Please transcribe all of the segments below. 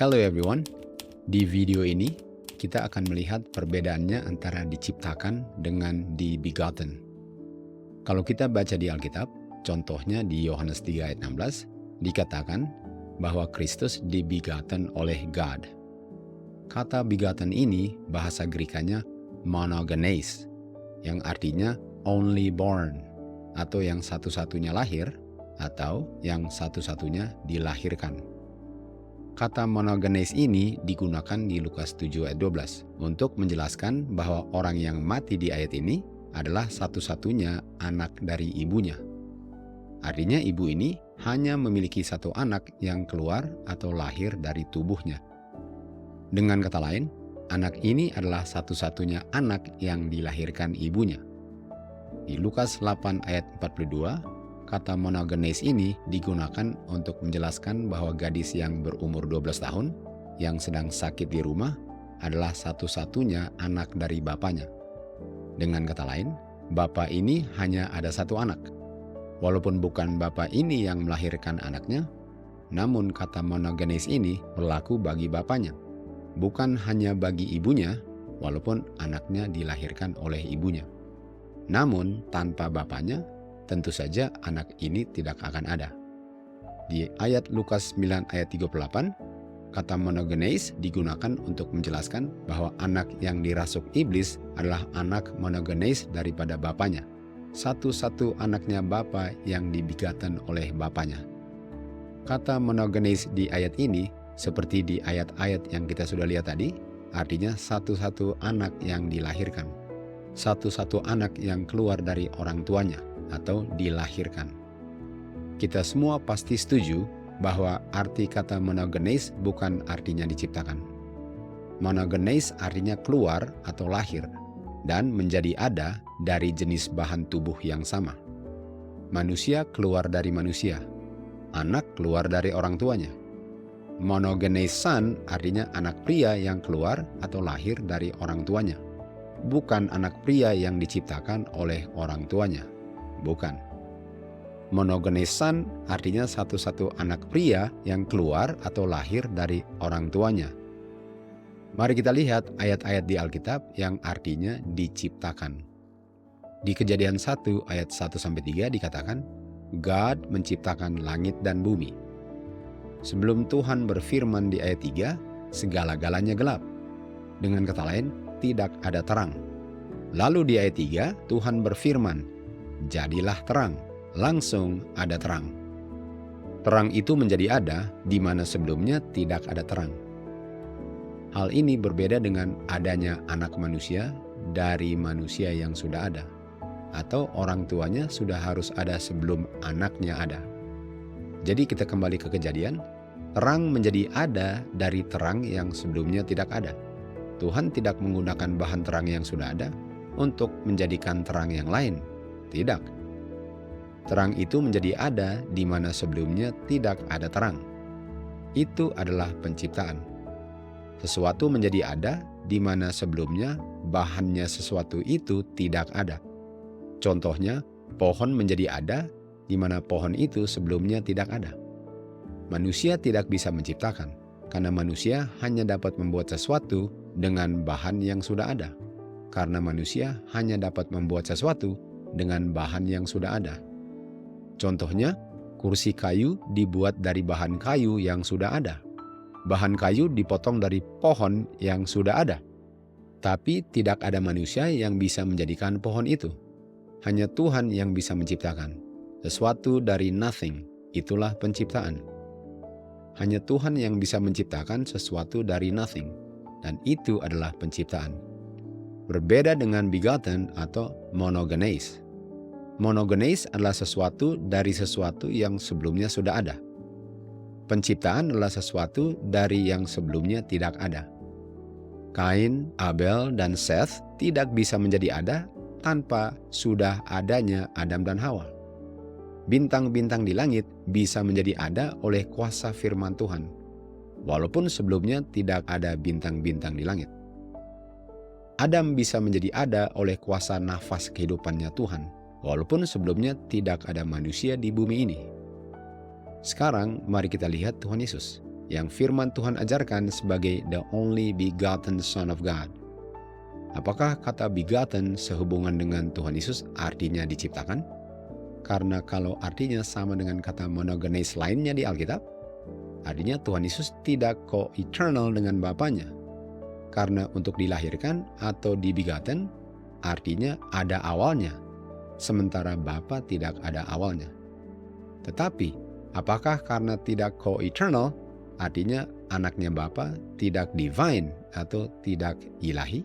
Hello everyone, di video ini kita akan melihat perbedaannya antara diciptakan dengan dibegotten. Kalau kita baca di Alkitab, contohnya di Yohanes 3 ayat 16, dikatakan bahwa Kristus dibegotten oleh God. Kata begotten ini bahasa Grekanya monogenes, yang artinya only born, atau yang satu-satunya lahir, atau yang satu-satunya dilahirkan. Kata monogenes ini digunakan di Lukas 7 ayat 12 untuk menjelaskan bahwa orang yang mati di ayat ini adalah satu-satunya anak dari ibunya. Artinya ibu ini hanya memiliki satu anak yang keluar atau lahir dari tubuhnya. Dengan kata lain, anak ini adalah satu-satunya anak yang dilahirkan ibunya. Di Lukas 8 ayat 42, kata monogenes ini digunakan untuk menjelaskan bahwa gadis yang berumur 12 tahun yang sedang sakit di rumah adalah satu-satunya anak dari bapaknya. Dengan kata lain, bapak ini hanya ada satu anak. Walaupun bukan bapak ini yang melahirkan anaknya, namun kata monogenes ini berlaku bagi bapaknya. Bukan hanya bagi ibunya, walaupun anaknya dilahirkan oleh ibunya. Namun tanpa bapaknya, tentu saja anak ini tidak akan ada. Di ayat Lukas 9 ayat 38, kata monogenes digunakan untuk menjelaskan bahwa anak yang dirasuk iblis adalah anak monogenes daripada bapaknya. Satu-satu anaknya bapa yang dibegotten oleh bapaknya. Kata monogenes di ayat ini, seperti di ayat-ayat yang kita sudah lihat tadi, artinya satu-satu anak yang dilahirkan. Satu-satu anak yang keluar dari orang tuanya atau dilahirkan. Kita semua pasti setuju bahwa arti kata monogenes bukan artinya diciptakan. Monogenes artinya keluar atau lahir dan menjadi ada dari jenis bahan tubuh yang sama. Manusia keluar dari manusia, anak keluar dari orang tuanya. Monogenes son artinya anak pria yang keluar atau lahir dari orang tuanya, bukan anak pria yang diciptakan oleh orang tuanya. Bukan. Monogenes son artinya satu-satu anak pria yang keluar atau lahir dari orang tuanya. Mari kita lihat ayat-ayat di Alkitab yang artinya diciptakan. Di Kejadian 1 ayat 1-3 dikatakan, God menciptakan langit dan bumi. Sebelum Tuhan berfirman di ayat 3, segala-galanya gelap. Dengan kata lain, tidak ada terang. Lalu di ayat 3, Tuhan berfirman, jadilah terang, langsung ada terang. Terang itu menjadi ada di mana sebelumnya tidak ada terang. Hal ini berbeda dengan adanya anak manusia dari manusia yang sudah ada, atau orang tuanya sudah harus ada sebelum anaknya ada. Jadi kita kembali ke Kejadian, terang menjadi ada dari terang yang sebelumnya tidak ada. Tuhan tidak menggunakan bahan terang yang sudah ada untuk menjadikan terang yang lain. Tidak. Terang itu menjadi ada di mana sebelumnya tidak ada terang. Itu adalah penciptaan. Sesuatu menjadi ada di mana sebelumnya bahannya sesuatu itu tidak ada. Contohnya, pohon menjadi ada di mana pohon itu sebelumnya tidak ada. Manusia tidak bisa menciptakan, karena manusia hanya dapat membuat sesuatu dengan bahan yang sudah ada. Karena manusia hanya dapat membuat sesuatu dengan bahan yang sudah ada. Contohnya, kursi kayu dibuat dari bahan kayu yang sudah ada. Bahan kayu dipotong dari pohon yang sudah ada. Tapi tidak ada manusia yang bisa menjadikan pohon itu. Hanya Tuhan yang bisa menciptakan. Sesuatu dari nothing, itulah penciptaan. Hanya Tuhan yang bisa menciptakan sesuatu dari nothing, dan itu adalah penciptaan. Berbeda dengan begotten atau monogenes. Monogenes adalah sesuatu dari sesuatu yang sebelumnya sudah ada. Penciptaan adalah sesuatu dari yang sebelumnya tidak ada. Kain, Abel, dan Seth tidak bisa menjadi ada tanpa sudah adanya Adam dan Hawa. Bintang-bintang di langit bisa menjadi ada oleh kuasa firman Tuhan, walaupun sebelumnya tidak ada bintang-bintang di langit. Adam bisa menjadi ada oleh kuasa nafas kehidupannya Tuhan, walaupun sebelumnya tidak ada manusia di bumi ini. Sekarang mari kita lihat Tuhan Yesus, yang firman Tuhan ajarkan sebagai the only begotten Son of God. Apakah kata begotten sehubungan dengan Tuhan Yesus artinya diciptakan? Karena kalau artinya sama dengan kata monogenes lainnya di Alkitab, artinya Tuhan Yesus tidak co-eternal dengan Bapanya. Karena untuk dilahirkan atau dibegotten artinya ada awalnya, sementara Bapa tidak ada awalnya. Tetapi, apakah karena tidak co-eternal, artinya anaknya Bapa tidak divine atau tidak ilahi?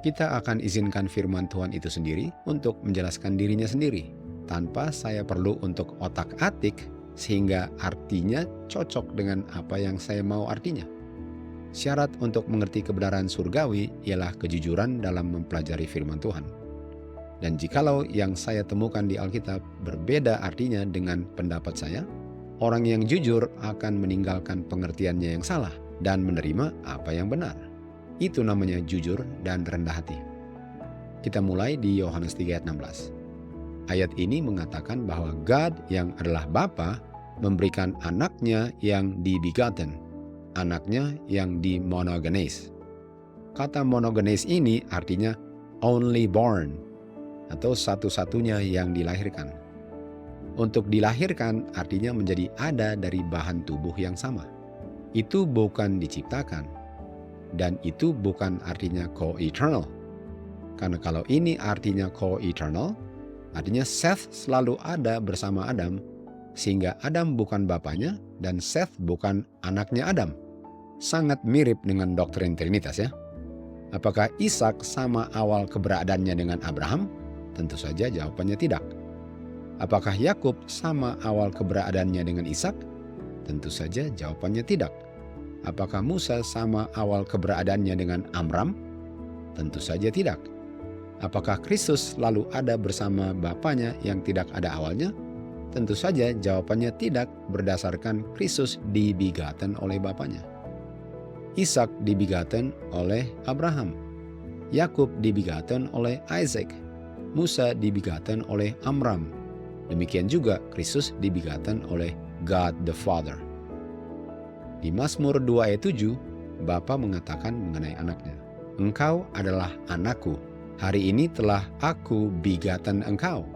Kita akan izinkan firman Tuhan itu sendiri untuk menjelaskan dirinya sendiri, tanpa saya perlu untuk otak-atik sehingga artinya cocok dengan apa yang saya mau artinya. Syarat untuk mengerti kebenaran surgawi ialah kejujuran dalam mempelajari firman Tuhan. Dan jikalau yang saya temukan di Alkitab berbeda artinya dengan pendapat saya, orang yang jujur akan meninggalkan pengertiannya yang salah dan menerima apa yang benar. Itu namanya jujur dan rendah hati. Kita mulai di Yohanes 3 ayat 16. Ayat ini mengatakan bahwa God yang adalah Bapa memberikan anaknya yang dibegotten, anaknya yang dimonogenes. Kata monogenes ini artinya only born atau satu-satunya yang dilahirkan. Untuk dilahirkan artinya menjadi ada dari bahan tubuh yang sama. Itu bukan diciptakan. Dan itu bukan artinya co-eternal. Karena kalau ini artinya co-eternal, artinya Seth selalu ada bersama Adam, sehingga Adam bukan bapaknya dan Seth bukan anaknya Adam. Sangat mirip dengan doktrin Trinitas ya. Apakah Ishak sama awal keberadaannya dengan Abraham? Tentu saja jawabannya tidak. Apakah Yakub sama awal keberadaannya dengan Ishak? Tentu saja jawabannya tidak. Apakah Musa sama awal keberadaannya dengan Amram? Tentu saja tidak. Apakah Kristus selalu ada bersama Bapanya yang tidak ada awalnya? Tentu saja jawabannya tidak berdasarkan Kristus dibegotten oleh Bapanya. Ishak dibegotten oleh Abraham. Yakub dibegotten oleh Isaac. Musa dibegotten oleh Amram. Demikian juga Kristus dibegotten oleh God the Father. Di Mazmur 2 ayat 7, Bapa mengatakan mengenai anaknya, "Engkau adalah anakku, hari ini telah aku begotten engkau."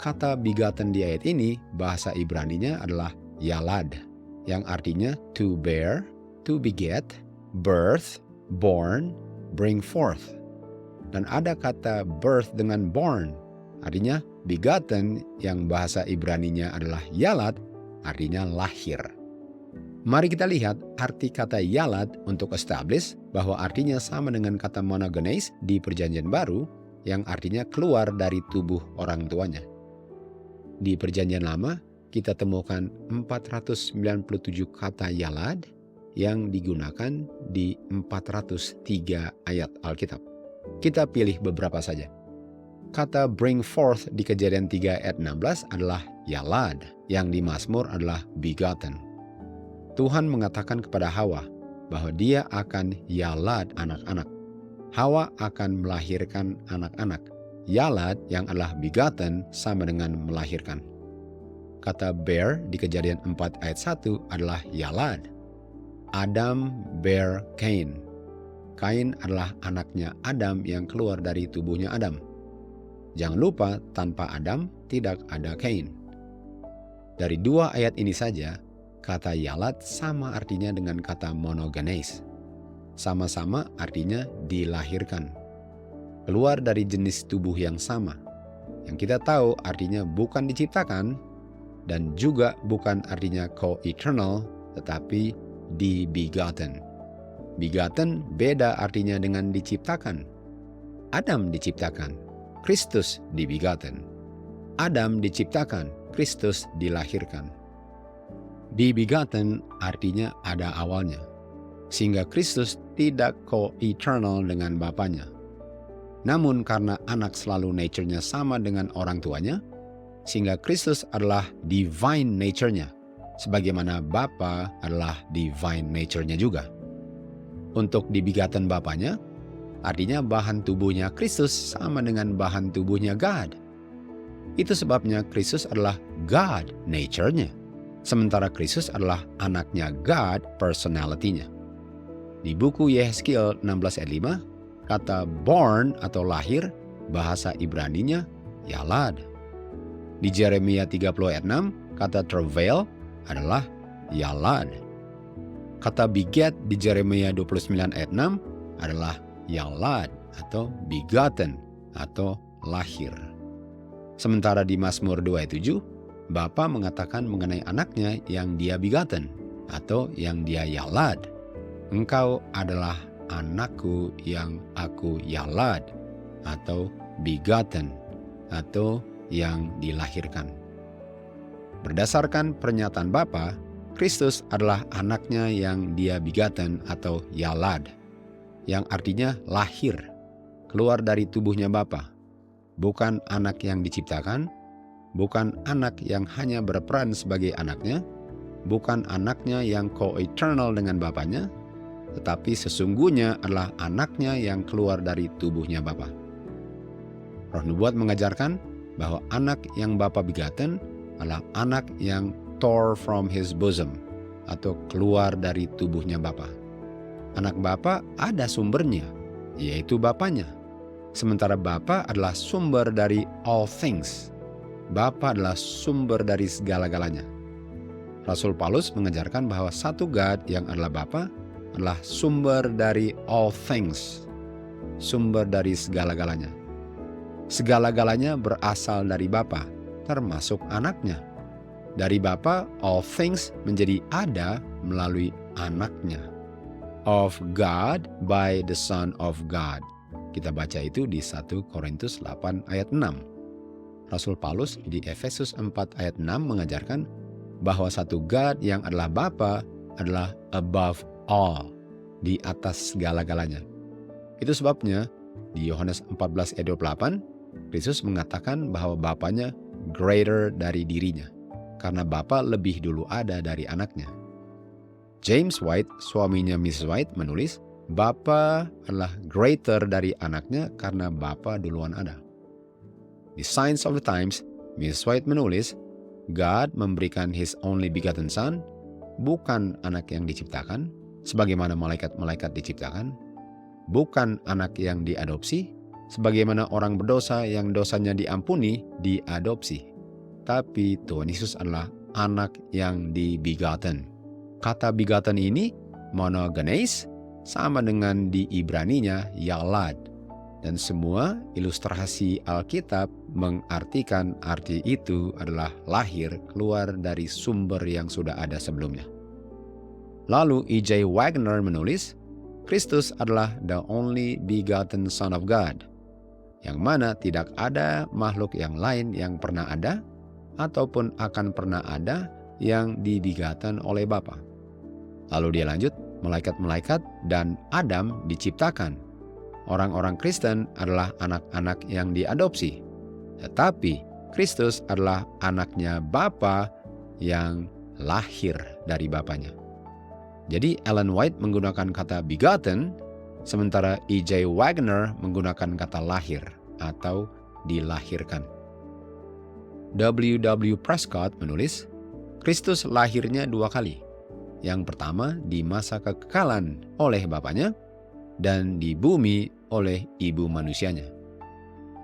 Kata begotten di ayat ini, bahasa Ibraninya adalah yalad, yang artinya to bear, to beget, birth, born, bring forth. Dan ada kata birth dengan born, artinya begotten yang bahasa Ibraninya adalah yalad, artinya lahir. Mari kita lihat arti kata yalad untuk establish bahwa artinya sama dengan kata monogenes di Perjanjian Baru yang artinya keluar dari tubuh orang tuanya. Di Perjanjian Lama kita temukan 497 kata yalad yang digunakan di 403 ayat Alkitab. Kita pilih beberapa saja. Kata bring forth di Kejadian 3 ayat 16 adalah yalad, yang di Mazmur adalah begotten. Tuhan mengatakan kepada Hawa bahwa dia akan yalad anak-anak. Hawa akan melahirkan anak-anak. Yalad yang adalah begotten sama dengan melahirkan. Kata bear di Kejadian 4 ayat 1 adalah yalad. Adam bear Cain. Cain adalah anaknya Adam yang keluar dari tubuhnya Adam. Jangan lupa, tanpa Adam tidak ada Cain. Dari dua ayat ini saja, kata yalad sama artinya dengan kata monogenes. Sama-sama artinya dilahirkan. Keluar dari jenis tubuh yang sama. Yang kita tahu artinya bukan diciptakan dan juga bukan artinya co-eternal, tetapi dibegotten. Begotten beda artinya dengan diciptakan. Adam diciptakan, Kristus dibegotten. Adam diciptakan, Kristus dilahirkan. Dibegotten artinya ada awalnya, sehingga Kristus tidak co-eternal dengan Bapanya. Namun karena anak selalu nature-nya sama dengan orang tuanya, sehingga Kristus adalah divine nature-nya, sebagaimana Bapa adalah divine nature-nya juga. Untuk dibegotten Bapanya, artinya bahan tubuhnya Kristus sama dengan bahan tubuhnya God. Itu sebabnya Kristus adalah God nature-nya. Sementara Kristus adalah anaknya God personality-nya. Di buku Yehezkiel 16 ayat 5, kata born atau lahir, bahasa Ibraninya yalad. Di Jeremia 30 ayat 6, kata travail adalah yalad. Kata beget di Jeremia 29 ayat 6 adalah yalad atau begotten atau lahir. Sementara di Mazmur 2 ayat 7, Bapa mengatakan mengenai anaknya yang dia begotten atau yang dia yalad. Engkau adalah anakku yang aku yalad atau begotten atau yang dilahirkan. Berdasarkan pernyataan Bapa, Kristus adalah anaknya yang dia begotten atau yalad, yang artinya lahir, keluar dari tubuhnya Bapa. Bukan anak yang diciptakan, bukan anak yang hanya berperan sebagai anaknya, bukan anaknya yang co-eternal dengan Bapanya, tetapi sesungguhnya adalah anaknya yang keluar dari tubuhnya Bapa. Roh Nubuat mengajarkan bahwa anak yang Bapa begotten adalah anak yang tore from his bosom atau keluar dari tubuhnya Bapa. Anak Bapa ada sumbernya, yaitu Bapanya. Sementara Bapa adalah sumber dari all things. Bapa adalah sumber dari segala-galanya. Rasul Paulus mengajarkan bahwa satu God yang adalah Bapa adalah sumber dari all things, sumber dari segala-galanya. Segala-galanya berasal dari Bapa, termasuk anaknya. Dari Bapa, all things menjadi ada melalui anaknya. Of God by the Son of God. Kita baca itu di 1 Korintus 8 ayat 6. Rasul Paulus di Efesus 4 ayat 6 mengajarkan bahwa satu God yang adalah Bapa adalah above all, di atas segala-galanya. Itu sebabnya di Yohanes 14 ayat 28, Yesus mengatakan bahwa Bapanya greater dari dirinya, karena Bapa lebih dulu ada dari anaknya. James White, suaminya Mrs. White, menulis, Bapa adalah greater dari anaknya karena Bapa duluan ada. Di Signs of the Times, Mrs. White menulis, God memberikan His only begotten Son, bukan anak yang diciptakan, sebagaimana malaikat-malaikat diciptakan, bukan anak yang diadopsi, sebagaimana orang berdosa yang dosanya diampuni, diadopsi. Tapi Tuhan Yesus adalah anak yang dibegotten. Kata begotten ini, monogenes, sama dengan di Ibraninya yalad. Dan semua ilustrasi Alkitab mengartikan arti itu adalah lahir keluar dari sumber yang sudah ada sebelumnya. Lalu E.J. Wagner menulis, Kristus adalah the only begotten Son of God, yang mana tidak ada makhluk yang lain yang pernah ada ataupun akan pernah ada yang dibegotten oleh Bapa. Lalu dia lanjut, malaikat-malaikat dan Adam diciptakan. Orang-orang Kristen adalah anak-anak yang diadopsi. Tetapi Kristus adalah anaknya Bapa yang lahir dari Bapanya. Jadi Ellen White menggunakan kata begotten, sementara E.J. Wagner menggunakan kata lahir atau dilahirkan. W.W. Prescott menulis, Kristus lahirnya dua kali. Yang pertama di masa kekekalan oleh Bapanya, dan di bumi oleh ibu manusianya.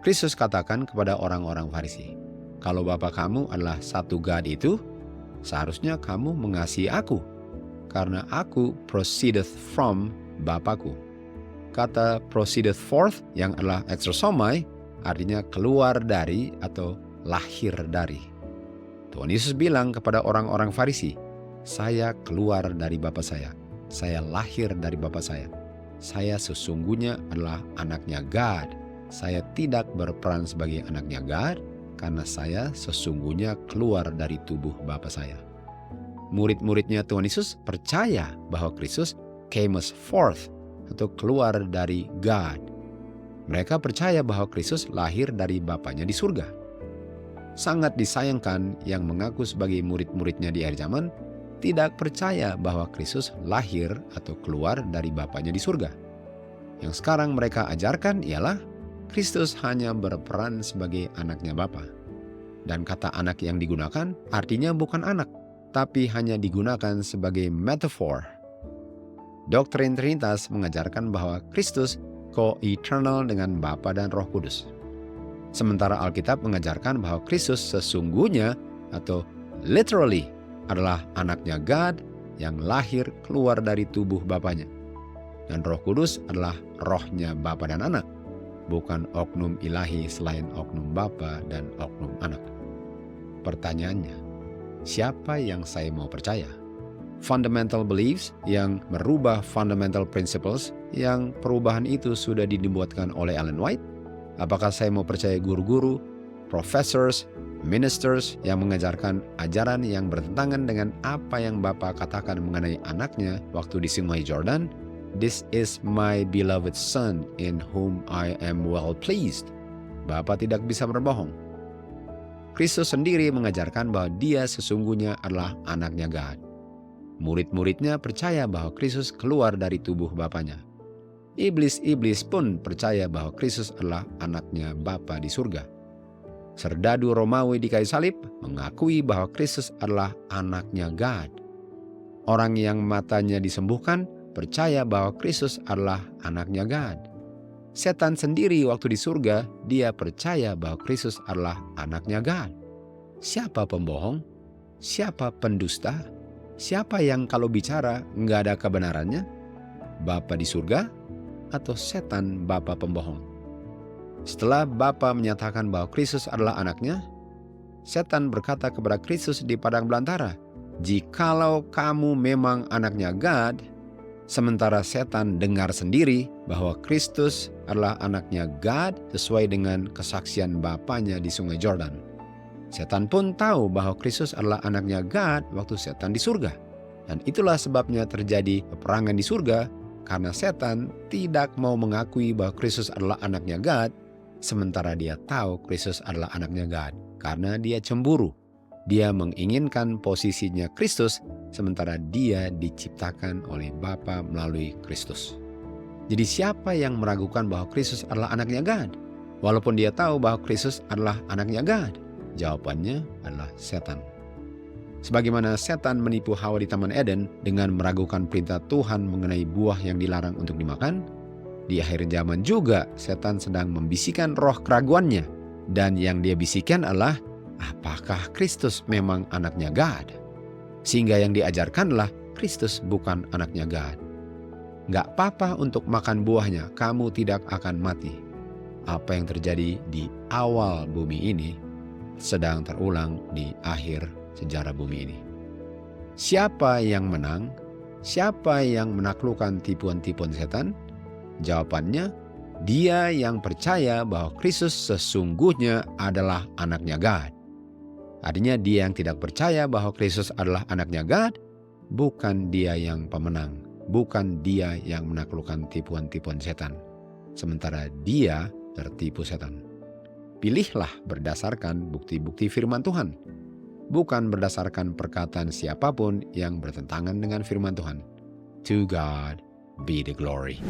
Kristus katakan kepada orang-orang Farisi, kalau Bapa kamu adalah satu God itu, seharusnya kamu mengasihi aku, karena aku proceedeth from Bapakku. Kata proceedeth forth yang adalah exosomai, artinya keluar dari atau lahir dari. Tuhan Yesus bilang kepada orang-orang Farisi, saya keluar dari Bapa saya lahir dari Bapa saya sesungguhnya adalah anaknya God. Saya tidak berperan sebagai anaknya God, karena saya sesungguhnya keluar dari tubuh Bapa saya. Murid-muridnya Tuhan Yesus percaya bahwa Kristus came forth atau keluar dari God. Mereka percaya bahwa Kristus lahir dari Bapanya di surga. Sangat disayangkan yang mengaku sebagai murid-muridnya di akhir zaman tidak percaya bahwa Kristus lahir atau keluar dari Bapanya di surga. Yang sekarang mereka ajarkan ialah Kristus hanya berperan sebagai anaknya Bapa. Dan kata anak yang digunakan artinya bukan anak, tapi hanya digunakan sebagai metafor. Doktrin Trinitas mengajarkan bahwa Kristus co-eternal dengan Bapa dan Roh Kudus. Sementara Alkitab mengajarkan bahwa Kristus sesungguhnya atau literally adalah anaknya God yang lahir keluar dari tubuh Bapanya. Dan Roh Kudus adalah rohnya Bapa dan Anak, bukan oknum ilahi selain oknum Bapa dan oknum Anak. Pertanyaannya, siapa yang saya mau percaya? Fundamental beliefs yang merubah fundamental principles yang perubahan itu sudah dibuatkan oleh Ellen White? Apakah saya mau percaya guru-guru, professors, ministers yang mengajarkan ajaran yang bertentangan dengan apa yang Bapa katakan mengenai anaknya waktu di Sungai Jordan? This is my beloved son in whom I am well pleased. Bapa tidak bisa berbohong. Kristus sendiri mengajarkan bahwa dia sesungguhnya adalah anaknya God. Murid-muridnya percaya bahwa Kristus keluar dari tubuh Bapanya. Iblis-iblis pun percaya bahwa Kristus adalah anaknya Bapa di surga. Serdadu Romawi di kayu salib mengakui bahwa Kristus adalah anaknya God. Orang yang matanya disembuhkan percaya bahwa Kristus adalah anaknya God. Setan sendiri waktu di surga, dia percaya bahwa Kristus adalah anaknya God. Siapa pembohong? Siapa pendusta? Siapa yang kalau bicara nggak ada kebenarannya? Bapa di surga atau setan bapa pembohong? Setelah Bapa menyatakan bahwa Kristus adalah anaknya, setan berkata kepada Kristus di padang belantara, "Jikalau kamu memang anaknya God," sementara setan dengar sendiri bahwa Kristus adalah anaknya God sesuai dengan kesaksian Bapanya di Sungai Jordan. Setan pun tahu bahwa Kristus adalah anaknya God waktu setan di surga. Dan itulah sebabnya terjadi peperangan di surga, karena setan tidak mau mengakui bahwa Kristus adalah anaknya God, sementara dia tahu Kristus adalah anaknya God, karena dia cemburu. Dia menginginkan posisinya Kristus, sementara dia diciptakan oleh Bapa melalui Kristus. Jadi siapa yang meragukan bahwa Kristus adalah anaknya God? Walaupun dia tahu bahwa Kristus adalah anaknya God? Jawabannya adalah setan. Sebagaimana setan menipu Hawa di Taman Eden dengan meragukan perintah Tuhan mengenai buah yang dilarang untuk dimakan, di akhir zaman juga setan sedang membisikkan roh keraguannya. Dan yang dia bisikan adalah, apakah Kristus memang anaknya God? Sehingga yang diajarkanlah Kristus bukan anaknya God. Gak apa-apa untuk makan buahnya, kamu tidak akan mati. Apa yang terjadi di awal bumi ini sedang terulang di akhir sejarah bumi ini. Siapa yang menang? Siapa yang menaklukkan tipuan-tipuan setan? Jawabannya, dia yang percaya bahwa Kristus sesungguhnya adalah anaknya God. Artinya dia yang tidak percaya bahwa Kristus adalah anaknya God, bukan dia yang pemenang, bukan dia yang menaklukkan tipuan-tipuan setan. Sementara dia tertipu setan. Pilihlah berdasarkan bukti-bukti firman Tuhan, bukan berdasarkan perkataan siapapun yang bertentangan dengan firman Tuhan. To God be the glory.